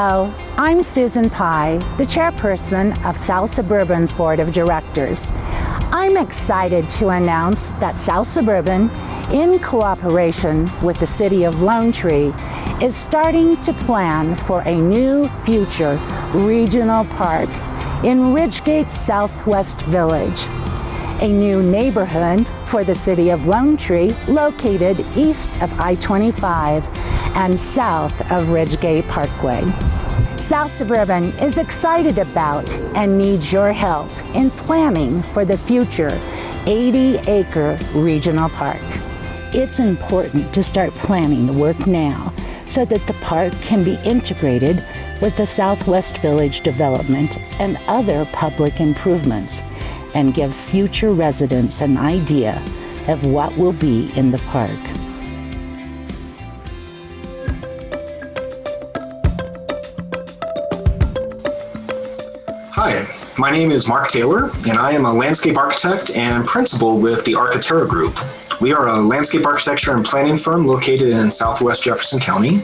Hello, I'm Susan Pye, the chairperson of South Suburban's Board of Directors. I'm excited to announce that South Suburban, in cooperation with the City of Lone Tree, is starting to plan for a new future regional park in Ridgegate Southwest Village, a new neighborhood for the City of Lone Tree located east of I-25 and south of Ridgegate Parkway. South Suburban is excited about and needs your help in planning for the future 80-acre regional park. It's important to start planning the work now so that the park can be integrated with the Southwest Village development and other public improvements, and give future residents an idea of what will be in the park. Hi, my name is Mark Taylor, and I am a landscape architect and principal with the Architerra Group. We are a landscape architecture and planning firm located in Southwest Jefferson County.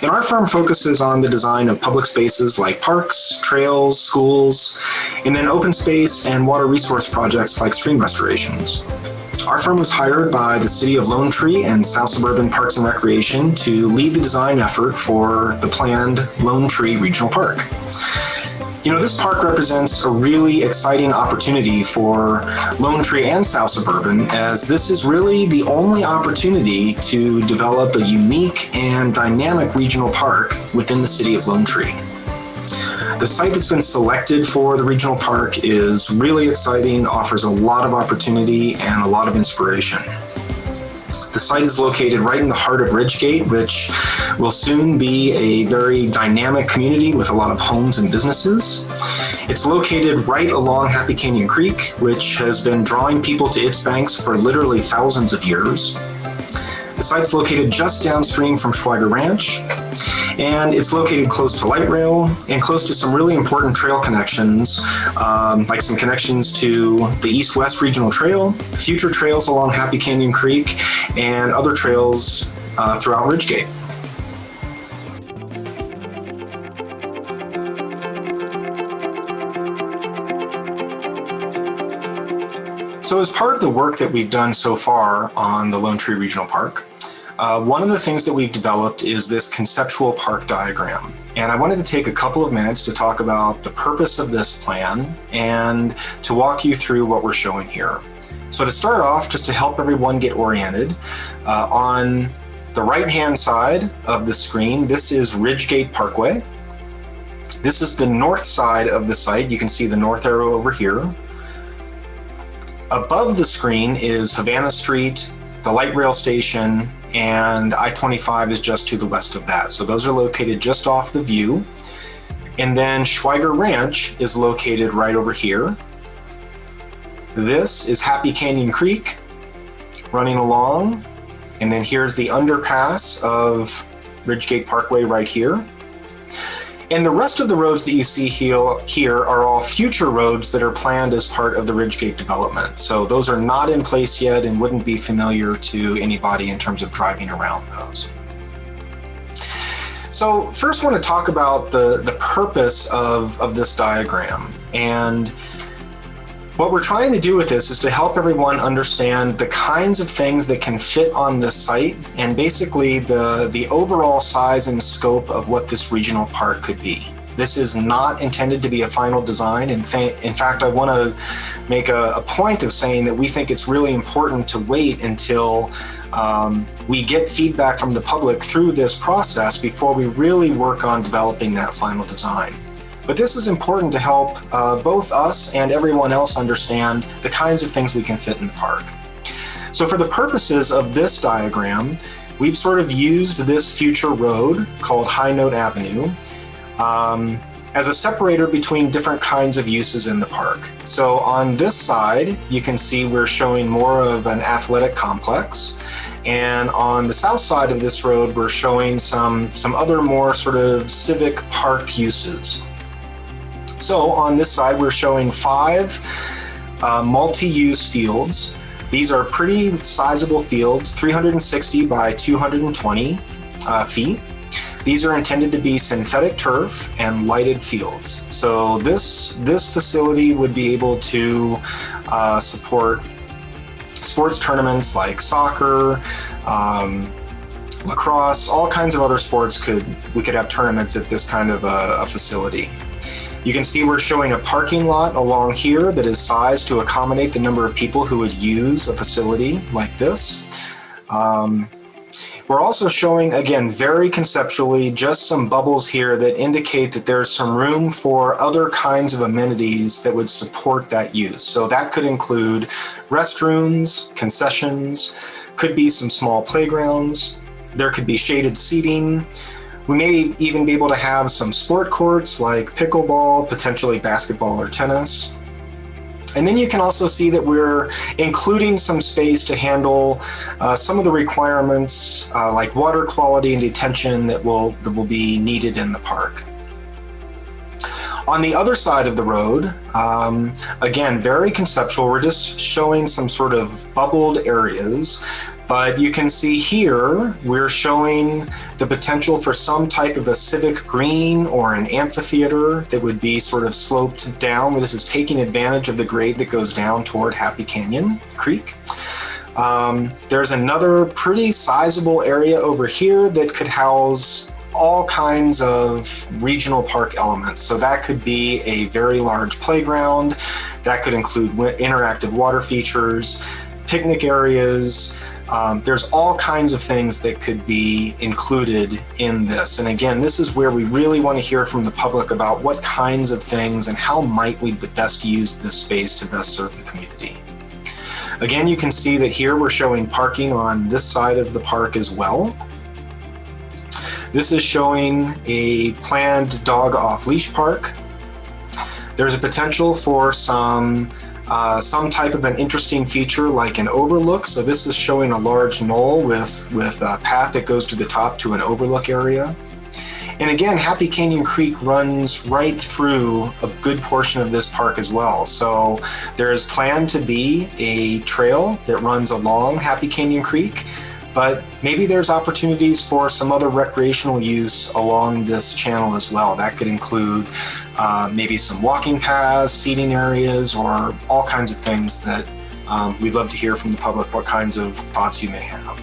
And our firm focuses on the design of public spaces like parks, trails, schools, and then open space and water resource projects like stream restorations. Our firm was hired by the City of Lone Tree and South Suburban Parks and Recreation to lead the design effort for the planned Lone Tree Regional Park. You know, this park represents a really exciting opportunity for Lone Tree and South Suburban, as this is really the only opportunity to develop a unique and dynamic regional park within the City of Lone Tree. The site that's been selected for the regional park is really exciting, offers a lot of opportunity and a lot of inspiration. The site is located right in the heart of Ridgegate, which will soon be a very dynamic community with a lot of homes and businesses. It's located right along Happy Canyon Creek, which has been drawing people to its banks for literally thousands of years. The site's located just downstream from Schweiger Ranch, and it's located close to light rail and close to some really important trail connections, like some connections to the East-West Regional Trail, future trails along Happy Canyon Creek, and other trails throughout Ridgegate. So as part of the work that we've done so far on the Lone Tree Regional Park, one of the things that we've developed is this conceptual park diagram. And I wanted to take a couple of minutes to talk about the purpose of this plan and to walk you through what we're showing here. So to start off, just to help everyone get oriented, on the right-hand side of the screen, this is Ridgegate Parkway. This is the north side of the site. You can see the north arrow over here. Above the screen is Havana Street, the light rail station, and I-25 is just to the west of that. So those are located just off the view. And then Schweiger Ranch is located right over here. This is Happy Canyon Creek running along. And then here's the underpass of Ridgegate Parkway right here. And the rest of the roads that you see here are all future roads that are planned as part of the Ridgegate development. So those are not in place yet and wouldn't be familiar to anybody in terms of driving around those. So first I want to talk about the purpose of this diagram. And what we're trying to do with this is to help everyone understand the kinds of things that can fit on this site and basically the overall size and scope of what this regional park could be. This is not intended to be a final design. In fact, I want to make a point of saying that we think it's really important to wait until we get feedback from the public through this process before we really work on developing that final design. But this is important to help both us and everyone else understand the kinds of things we can fit in the park. So for the purposes of this diagram, we've sort of used this future road called High Note Avenue as a separator between different kinds of uses in the park. So on this side, you can see we're showing more of an athletic complex. And on the south side of this road, we're showing some other more sort of civic park uses. So on this side, we're showing 5 multi-use fields. These are pretty sizable fields, 360 by 220 feet. These are intended to be synthetic turf and lighted fields. So this facility would be able to support sports tournaments like soccer, lacrosse, all kinds of other sports. We could have tournaments at this kind of a facility. You can see we're showing a parking lot along here that is sized to accommodate the number of people who would use a facility like this. We're also showing, again, very conceptually, just some bubbles here that indicate that there's some room for other kinds of amenities that would support that use. So that could include restrooms, concessions, could be some small playgrounds, there could be shaded seating. We may even be able to have some sport courts like pickleball, potentially basketball or tennis. And then you can also see that we're including some space to handle some of the requirements like water quality and detention that will be needed in the park. On the other side of the road, again, very conceptual, we're just showing some sort of bubbled areas. But you can see here, we're showing the potential for some type of a civic green or an amphitheater that would be sort of sloped down. This is taking advantage of the grade that goes down toward Happy Canyon Creek. There's another pretty sizable area over here that could house all kinds of regional park elements. So that could be a very large playground. That could include interactive water features, picnic areas. There's all kinds of things that could be included in this. And again, this is where we really want to hear from the public about what kinds of things and how might we best use this space to best serve the community. Again, you can see that here we're showing parking on this side of the park as well. This is showing a planned dog off-leash park. There's a potential for some type of an interesting feature like an overlook. So this is showing a large knoll with a path that goes to the top to an overlook area. And again, Happy Canyon Creek runs right through a good portion of this park as well. So there's planned to be a trail that runs along Happy Canyon Creek, but maybe there's opportunities for some other recreational use along this channel as well. That could include maybe some walking paths, seating areas, or all kinds of things that we'd love to hear from the public, what kinds of thoughts you may have.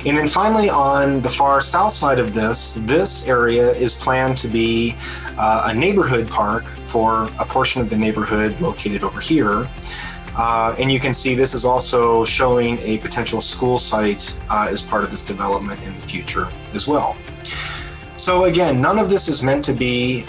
And then finally, on the far south side of this area is planned to be a neighborhood park for a portion of the neighborhood located over here. And you can see this is also showing a potential school site as part of this development in the future as well. So again, none of this is meant to be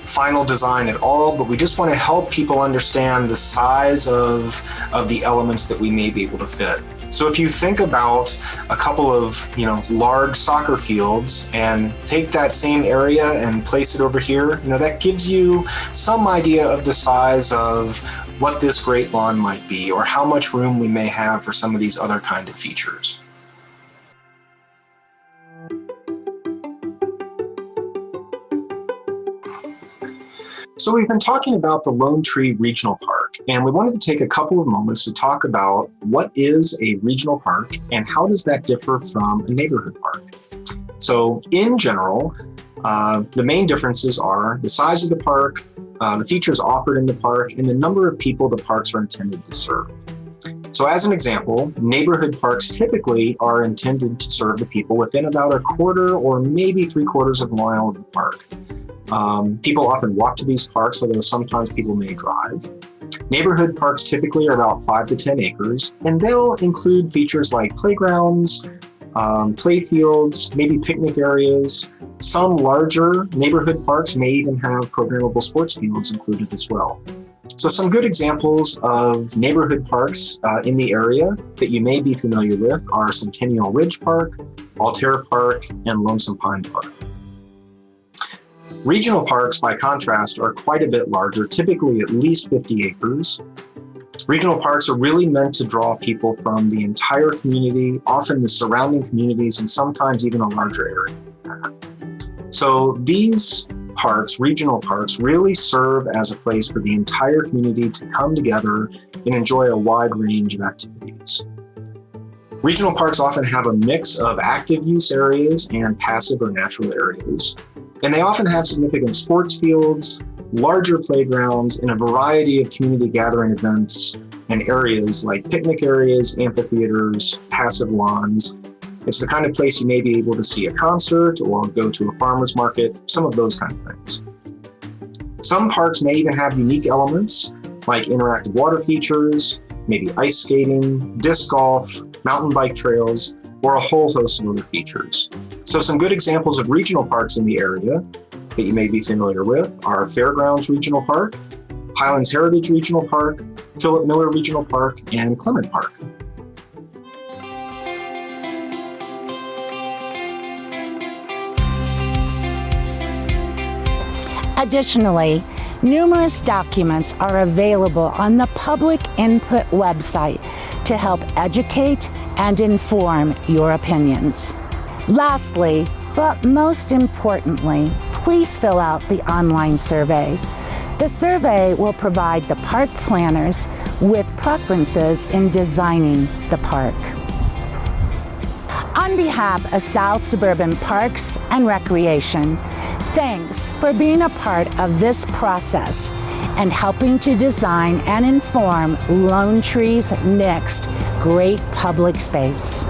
final design at all, but we just want to help people understand the size of the elements that we may be able to fit. So if you think about a couple of large soccer fields and take that same area and place it over here, that gives you some idea of the size of what this great lawn might be, or how much room we may have for some of these other kind of features. So we've been talking about the Lone Tree Regional Park, and we wanted to take a couple of moments to talk about what is a regional park and how does that differ from a neighborhood park. So in general, the main differences are the size of the park, the features offered in the park, and the number of people the parks are intended to serve. So as an example, neighborhood parks typically are intended to serve the people within about a quarter or maybe 3/4 of a mile of the park. People often walk to these parks, although sometimes people may drive. Neighborhood parks typically are about 5 to 10 acres, and they'll include features like playgrounds, play fields, maybe picnic areas. Some larger neighborhood parks may even have programmable sports fields included as well. So some good examples of neighborhood parks in the area that you may be familiar with are Centennial Ridge Park, Architerra Park, and Lonesome Pine Park. Regional parks, by contrast, are quite a bit larger, typically at least 50 acres. Regional parks are really meant to draw people from the entire community, often the surrounding communities, and sometimes even a larger area. So these parks, regional parks, really serve as a place for the entire community to come together and enjoy a wide range of activities. Regional parks often have a mix of active use areas and passive or natural areas. And they often have significant sports fields, larger playgrounds, and a variety of community gathering events and areas like picnic areas, amphitheaters, passive lawns. It's the kind of place you may be able to see a concert or go to a farmer's market, some of those kind of things. Some parks may even have unique elements like interactive water features, maybe ice skating, disc golf, mountain bike trails, or a whole host of other features. So some good examples of regional parks in the area that you may be familiar with are Fairgrounds Regional Park, Highlands Heritage Regional Park, Philip Miller Regional Park, and Clement Park. Additionally, numerous documents are available on the public input website to help educate and inform your opinions. Lastly, but most importantly, please fill out the online survey. The survey will provide the park planners with preferences in designing the park. On behalf of South Suburban Parks and Recreation, thanks for being a part of this process and helping to design and inform Lone Tree's next great public space.